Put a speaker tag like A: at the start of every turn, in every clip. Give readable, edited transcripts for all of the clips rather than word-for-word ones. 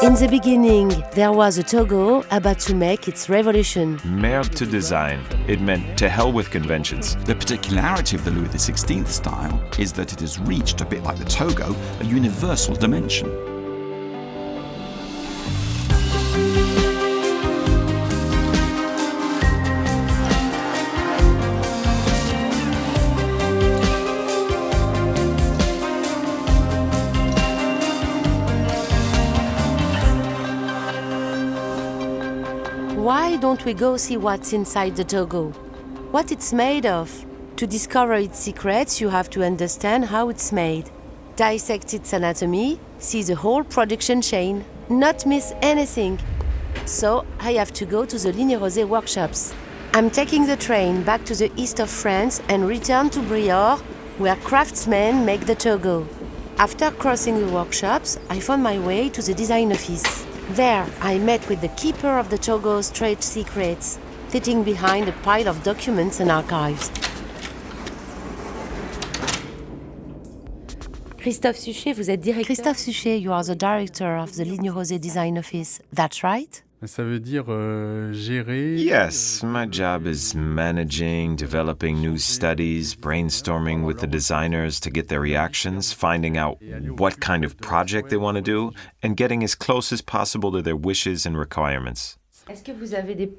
A: In the beginning, there was a Togo about to make its revolution.
B: Merde to design. It meant to hell with conventions.
C: The particularity of the Louis XVI style is that it has reached, a bit like the Togo, a universal dimension.
A: Why don't we go see what's inside the Togo? What it's made of? To discover its secrets, you have to understand how it's made. Dissect its anatomy, see the whole production chain, not miss anything. So I have to go to the Ligne Roset workshops. I'm taking the train back to the east of France and return to Briord, where craftsmen make the Togo. After crossing the workshops, I found my way to the design office. There, I met with the keeper of the Togo's trade secrets, sitting behind a pile of documents and archives. Christophe Suchet, vous êtes directeur. Christophe Suchet, you are the director of the Ligne Roset design office. That's right?
D: Ça veut dire gérer.
B: Yes, my job is managing, developing new studies, brainstorming with the designers to get their reactions, finding out what kind of project they want to do, and getting as close as possible to their wishes and requirements.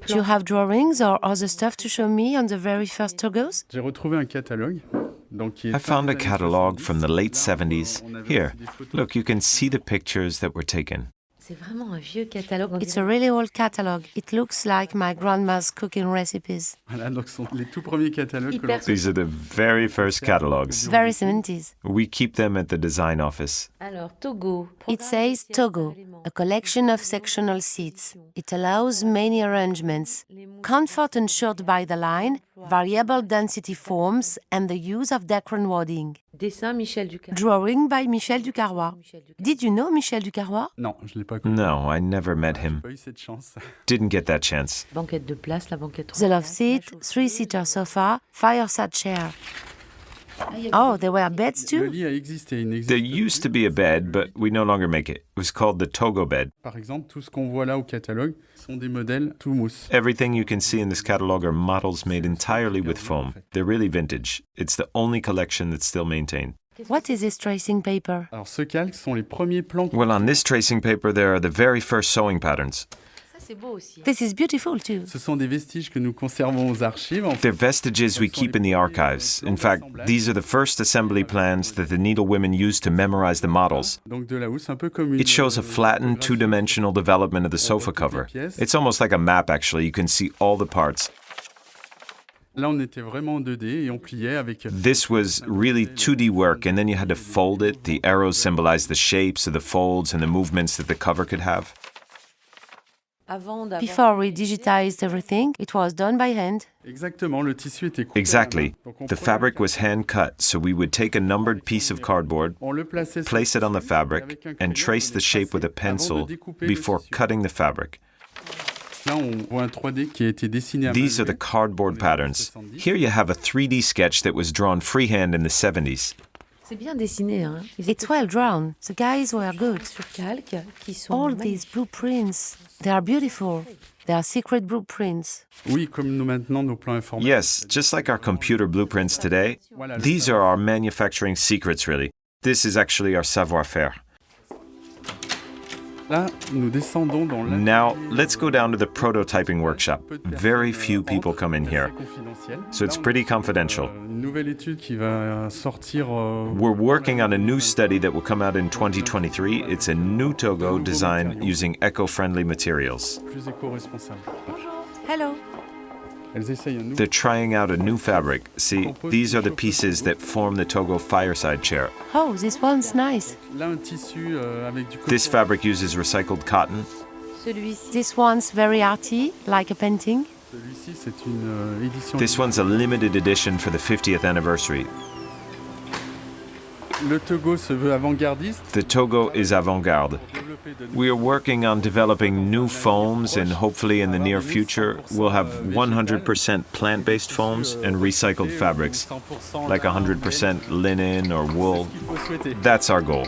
A: Do you have drawings or other stuff to show me on the very first Togos?
D: J'ai retrouvé un catalogue.
B: I found a catalog from the late 70s. Here, look, you can see the pictures that were taken.
A: It's a really old catalogue. It looks like my grandma's cooking recipes.
D: Voilà, donc ce sont les tout premiers catalogues que l'on...
B: These are the very first catalogs.
A: Very 70s.
B: We keep them at the design office.
A: It says Togo, a collection of sectional seats. It allows many arrangements, comfort ensured by the line, variable density forms, and the use of Dacron wadding. Drawing by Michel Ducarrois. Did you know Michel Ducarrois?
D: Non, je l'ai pas connu.
B: No, I never met him.
D: J'ai pas eu cette chance.
B: Didn't get that chance.
A: The love seat, three-seater sofa, fireside chair. Oh, there were beds
D: Le
A: too?
D: lit a existé, il n'existe
B: There used to be a bed, but we no longer make it. It was called the Togo bed.
D: Par exemple, tout ce qu'on voit là au catalogue sont des modèles tout mousse.
B: Everything you can see in this catalog are models made entirely with foam. They're really vintage. It's the only collection that's still maintained.
A: What is this tracing paper?
D: Alors, ce calque sont les premiers plans.
B: Well, on this tracing paper, there are the very first sewing patterns.
A: This is beautiful too.
D: Ce sont des vestiges que nous conservons aux archives. En fait,
B: They're vestiges we keep in the archives. In fact, these are the first assembly plans that the needlewomen used to memorize the models.
D: donc de la housse, un peu comme une...
B: It shows a flattened, two-dimensional development of the sofa cover. It's almost like a map, actually. You can see all the parts.
D: Là, on était vraiment en 2D et on pliait avec...
B: This was really 2D work, and then you had to fold it. The arrows symbolize the shapes of the folds and the movements that the cover could have.
A: Before we digitized everything, it was done by hand.
D: Exactement, le tissu était coupé.
B: Exactly. The fabric was hand-cut, so we would take a numbered piece of cardboard,
D: On le plaçait sur-
B: place it on the fabric,
D: avec un
B: and
D: crayon
B: trace the shape with a
D: avant de
B: pencil
D: découper le
B: before
D: tissu.
B: cutting the fabric.
D: Là, on voit un 3D qui a été dessiné à
B: These
D: main
B: are the
D: levée.
B: cardboard patterns. Here you have a 3D sketch that was drawn freehand in the 70s.
A: It's well drawn. The guys were good. All these blueprints, they are beautiful. They are secret blueprints.
D: Oui, comme nous maintenant nos plans informatiques.
B: Yes, just like our computer blueprints today, these are our manufacturing secrets, really. This is actually our savoir-faire.
D: Là, nous descendons dans la...
B: Now, let's go down to the prototyping workshop. Very few people come in here, so it's pretty confidential.
D: Une nouvelle étude qui va sortir...
B: We're working on a new study that will come out in 2023. It's a new Togo design using eco-friendly materials.
D: plus éco-responsable.
A: Hello.
D: Elles essayent un nouveau...
B: They're trying out a new fabric. See, these are the pieces that form the Togo fireside chair.
A: Oh, this one's nice.
D: Là, un tissu avec du coton.
B: This fabric uses recycled cotton.
A: This one's very arty, like a painting.
D: Celui-ci, c'est une édition...
B: This one's a limited edition for the 50th anniversary.
D: Le Togo se veut avant-gardiste.
B: The Togo is avant-garde. We are working on developing new foams, and hopefully in the near future, we'll have 100% plant-based foams and recycled fabrics, like 100% linen or wool. That's our goal.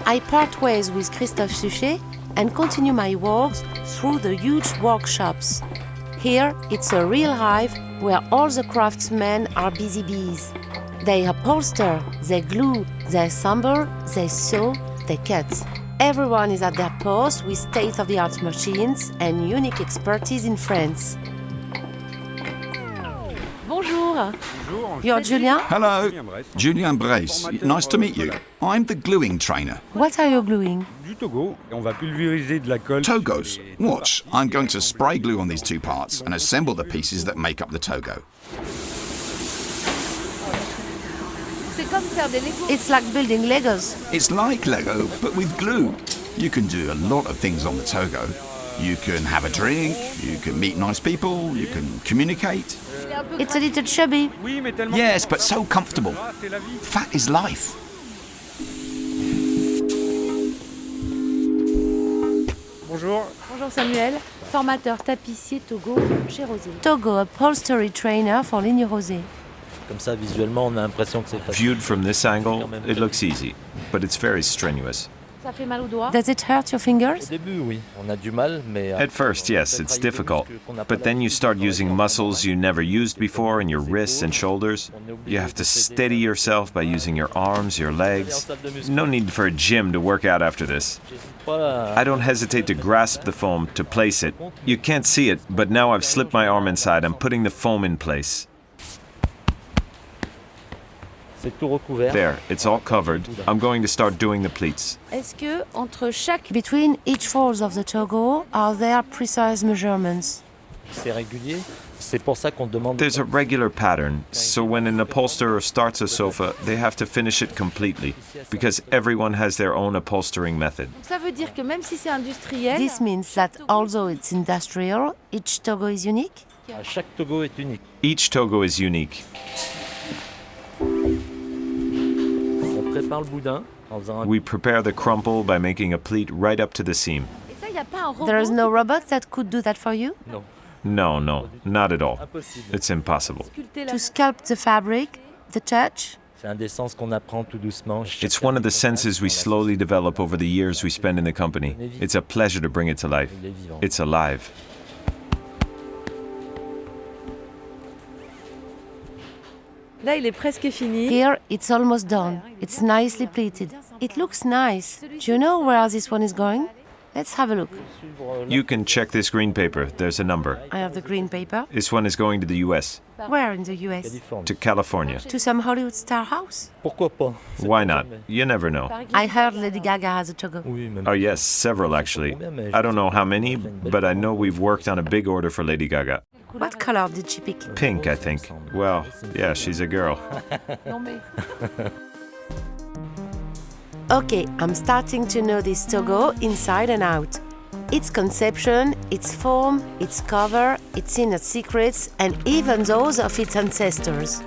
A: I part ways with Christophe Suchet and continue my walks through the huge workshops. Here, it's a real hive where all the craftsmen are busy bees. They upholster, they glue, they assemble, they sew, they cut. Everyone is at their post with state-of-the-art machines and unique expertise in France.
E: Bonjour.
A: You're Julien?
C: Hello, Julien Brace. Nice to meet you. I'm the gluing trainer.
A: What are you gluing?
F: Du Togo. Et on va pulvériser de la colle.
C: Togos. Watch, I'm going to spray glue on these two parts and assemble the pieces that make up the Togo.
A: It's like building Legos.
C: It's like Lego, but with glue. You can do a lot of things on the Togo. You can have a drink, you can meet nice people, you can communicate.
A: It's a little chubby.
F: Oui, mais tellement.
C: Yes, but so comfortable.
F: C'est la vie.
C: Fat is life.
F: Bonjour.
E: Bonjour Samuel, formateur tapissier Togo chez Roset.
A: Togo upholstery trainer for Ligne Roset.
G: Comme ça, visuellement, on a l'impression que c'est facile.
B: Viewed from this angle, it looks easy, but it's very strenuous.
E: Ça fait mal aux doigts.
A: Does it hurt your
G: Au
A: fingers?
G: début, oui, on a du mal, mais...
B: At first, yes, it's difficult, but then you start using muscles you never used before in your wrists and shoulders. You have to steady yourself by using your arms, your legs. No need for a gym to work out after this. I don't hesitate to grasp the foam, to place it. You can't see it, but now I've slipped my arm inside. I'm putting the foam in place.
G: C'est tout recouvert.
B: There, it's all covered. I'm going to start doing the pleats.
E: Est-ce que entre chaque
A: Between each folds of the Togo are there precise measurements.
G: C'est régulier. C'est pour ça qu'on demande...
B: There's a regular pattern, so when an upholsterer starts a sofa, they have to finish it completely, because everyone has their own upholstering method.
E: ça veut dire que même si c'est industriel,
A: This means that although it's industrial, each Togo is unique.
G: Chaque Togo est unique.
B: Each Togo is unique.
G: On prépare le boudin en faisant un...
B: We prepare the crumple by making a pleat right up to the seam.
E: et ça, il n'y a pas un robot.
A: There is no robot that could do that for you?
G: Non,
B: No, not at all.
G: impossible.
B: It's impossible.
E: Sculpter la-
A: To sculpt the fabric, the touch,
G: C'est un des sens qu'on apprend tout doucement.
B: It's one of the senses we slowly develop over the years we spend in the company. It's a pleasure to bring it to life.
G: Il est vivant.
B: It's alive.
E: Là, il est presque fini.
A: here it's almost done. It's nicely pleated. It looks nice. Do you know where this one is going? Let's have a look.
B: You can check this green paper. There's a number.
A: I have the green paper.
B: This one is going to the US,
A: Where in the US?
G: Californie.
B: to California.
A: To some Hollywood star house?
G: Pourquoi pas?
B: Why not? You never know.
A: I heard Lady Gaga has a Togo.
G: Oui, même
B: Oh, yes, several actually. I don't know how many, but I know we've worked on a big order for Lady Gaga.
A: What color did she pick?
B: Pink, I think. Well, yeah, she's a girl.
E: Non mais
A: Okay, I'm starting to know this Togo inside and out. Its conception, its form, its cover, its inner secrets, and even those of its ancestors.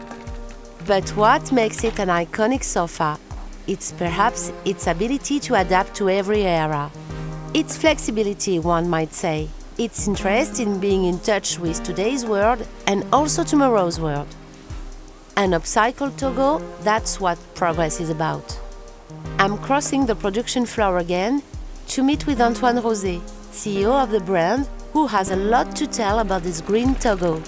A: But what makes it an iconic sofa? It's perhaps its ability to adapt to every era. Its flexibility, one might say. Its interest in being in touch with today's world and also tomorrow's world. An upcycled Togo, that's what progress is about. I'm crossing the production floor again to meet with Antoine Roset, CEO of the brand, who has a lot to tell about this green Togo.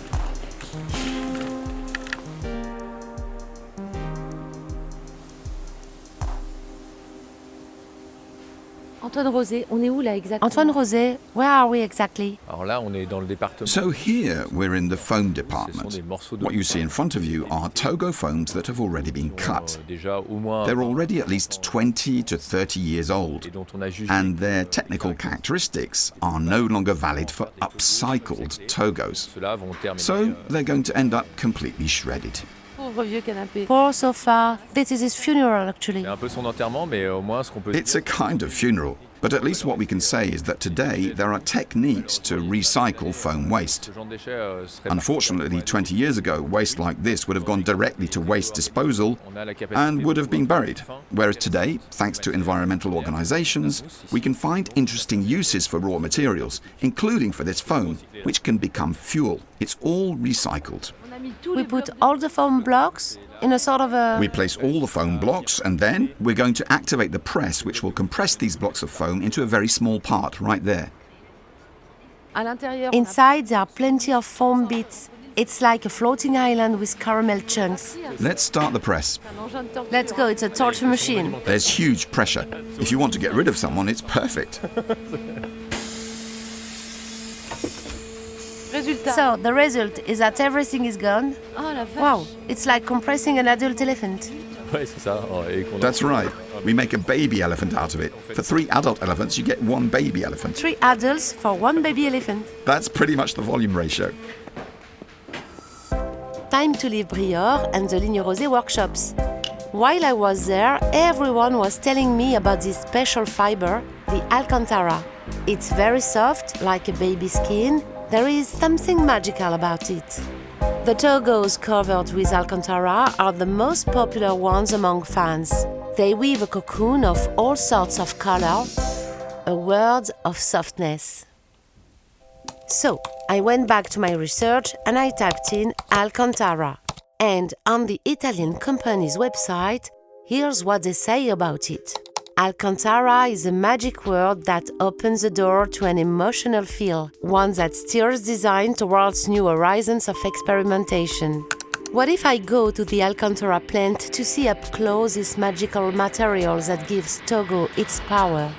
E: Antoine Roset, on est où là exactement?
A: Antoine Roset, where are we exactly?
H: Alors là, on est dans le département.
C: So here we're in the foam
H: Ce sont
C: department.
H: des morceaux de
C: What you see in front of you are Togo foams that have already been cut.
H: déjà au moins
C: They're already at least 20 to 30 years old,
H: et dont on a jugé
C: and their technical characteristics are no longer valid for upcycled Togos.
H: ceux-là vont terminer.
C: So they're going to end up completely shredded.
E: Pauvre vieux canapé.
A: Poor sofa. This is his funeral, actually.
H: C'est un peu son enterrement, mais au moins ce qu'on peut
C: It's a kind of funeral, but at least what we can say is that today there are techniques to recycle foam waste.
H: ce genre de déchets serait
C: Unfortunately, 20 years ago, waste like this would have gone directly to waste disposal
H: on a la capacité
C: and would have been buried. Whereas today, thanks to environmental organizations, we can find interesting uses for raw materials, including for this foam, which can become fuel It's all recycled.
A: We put all the foam blocks in a sort of a...
C: We place all the foam blocks and then we're going to activate the press which will compress these blocks of foam into a very small part right there.
A: Inside there are plenty of foam bits. It's like a floating island with caramel chunks.
C: Let's start the press.
A: Let's go, it's a torture machine.
C: There's huge pressure. If you want to get rid of someone, it's perfect.
A: So, the result is that everything is gone. Wow, it's like compressing an adult elephant.
H: Ouais, c'est ça.
C: That's right. We make a baby elephant out of it. For 3 adult elephants, you get 1 baby elephant.
A: 3 adults for 1 baby elephant.
C: That's pretty much the volume ratio.
A: Time to leave Briord and the Ligne Roset workshops. While I was there, everyone was telling me about this special fiber, the Alcantara. It's very soft, like a baby's skin. There is something magical about it. The Togos covered with Alcantara are the most popular ones among fans. They weave a cocoon of all sorts of color, a world of softness. So, I went back to my research and I typed in Alcantara. And on the Italian company's website, here's what they say about it. Alcantara is a magic word that opens the door to an emotional feel, one that steers design towards new horizons of experimentation. What if I go to the Alcantara plant to see up close this magical material that gives Togo its power?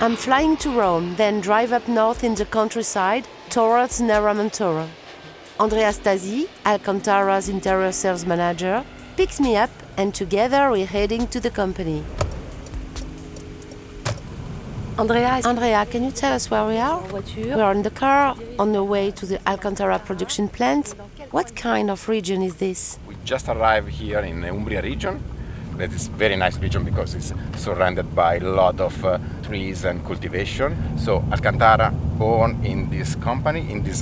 A: I'm flying to Rome, then drive up north in the countryside towards Nera Montoro. Andrea Stasi, Alcantara's interior sales manager, picks me up and together we're heading to the company. Andrea, can you tell us where we are? We're in the car, on the way to the Alcantara production plant. What kind of region is this?
I: We just arrived here in the Umbria region. That is a very nice region because it's surrounded by a lot of trees and cultivation. So Alcantara born in this company, in this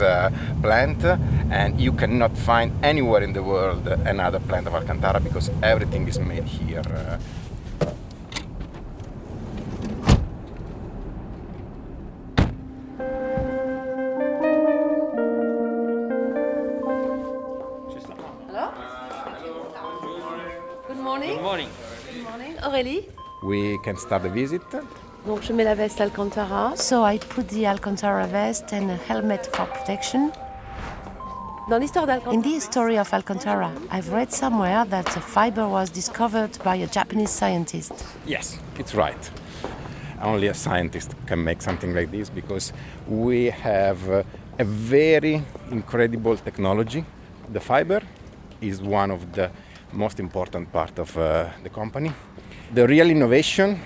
I: plant, and you cannot find anywhere in the world another plant of Alcantara because everything is made here.
A: Good morning. Aurélie?
I: We can start the visit.
A: Donc je mets la veste Alcantara. So I put the Alcantara vest and a helmet for protection. In the history of Alcantara, I've read somewhere that the fiber was discovered by a Japanese scientist.
I: Yes, it's right. Only a scientist can make something like this because we have a very incredible technology. The fiber is one of the most important part of the company. The real innovation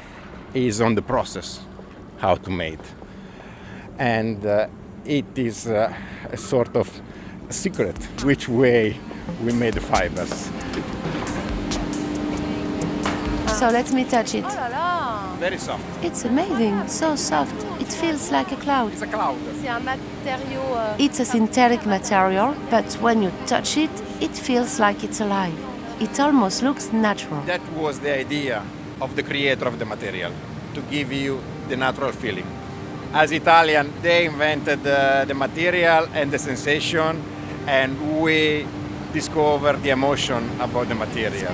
I: is on the process, how to make. And it is a sort of secret which way we made the fibers.
A: So let me touch it.
I: Very soft.
A: It's amazing, so soft. It feels like a cloud.
I: It's a cloud.
A: It's a synthetic material, but when you touch it, it feels like it's alive. It almost looks natural.
I: That was the idea of the creator of the material, to give you the natural feeling. As Italian, they invented the material and the sensation, and we discovered the emotion about the material.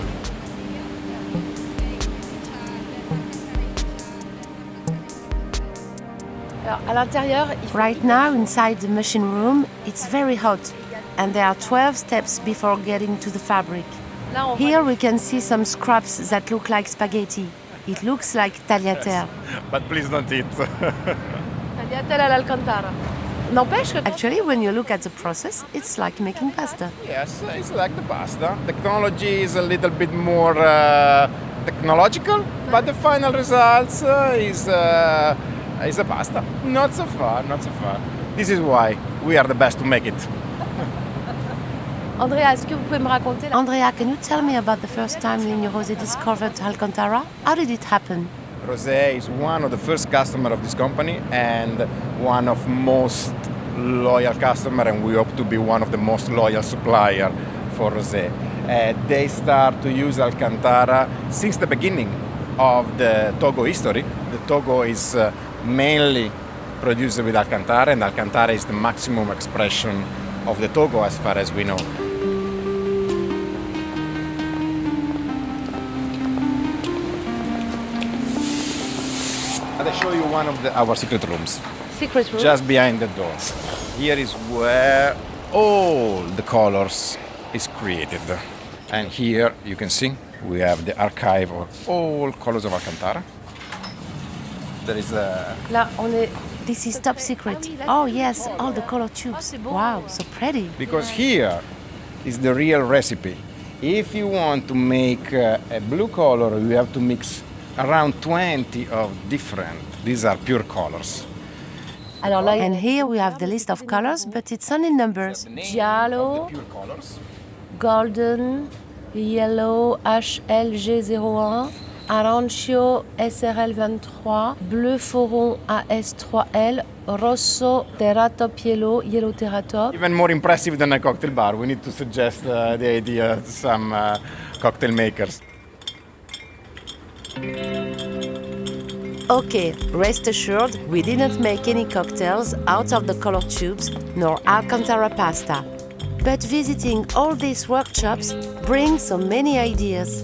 A: Right now, inside the machine room, it's very hot, and there are 12 steps before getting to the fabric. Here we can see some scraps that look like spaghetti. It looks like tagliatelle.
I: Yes, but please don't eat.
E: Tagliatelle à l'Alcantara.
A: Actually, when you look at the process, it's like making pasta.
I: Yes, it's like the pasta. Technology is a little bit more technological, but the final results is a pasta. Not so far, not so far. This is why we are the best to make it.
E: Andrea, est-ce que vous pouvez me raconter
A: Andrea, can you tell me about the first time Ligne Roset discovered Alcantara? How did it happen?
I: Roset is one of the first customers of this company and one of most loyal customer, and we hope to be one of the most loyal supplier for Roset. They start to use Alcantara since the beginning of the Togo history. The Togo is mainly produced with Alcantara, and Alcantara is the maximum expression of the Togo as far as we know. I'll show you one of our secret rooms.
E: Secret room.
I: Just behind the door. Here is where all the colors is created. And here you can see we have the archive of all colors of Alcantara. There is a...
E: Là, on est.
A: This is top secret. Oh yes, all the color tubes. Wow, so pretty.
I: Because here is the real recipe. If you want to make a blue color, you have to mix around 20 of different. These are pure colors.
E: Alors là,
A: And here we have the list of colors, but it's only numbers.
E: Giallo,
I: Pure colors.
E: Golden, Yellow, HLG01, Arancio, SRL23, Bleu Foron, AS3L, Rosso, Teratop Yellow, Yellow Teratop.
I: Even more impressive than a cocktail bar. We need to suggest the idea to some cocktail makers.
A: Okay, rest assured, we didn't make any cocktails out of the color tubes nor Alcantara pasta. But visiting all these workshops brings so many ideas.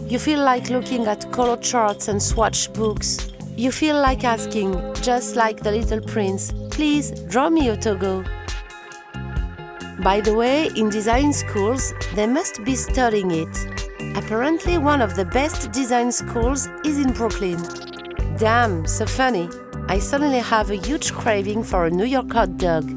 A: You feel like looking at color charts and swatch books. You feel like asking, just like the little prince, please draw me a Togo. By the way, in design schools, they must be studying it. Apparently, one of the best design schools is in Brooklyn. Damn, so funny. I suddenly have a huge craving for a New York hot dog.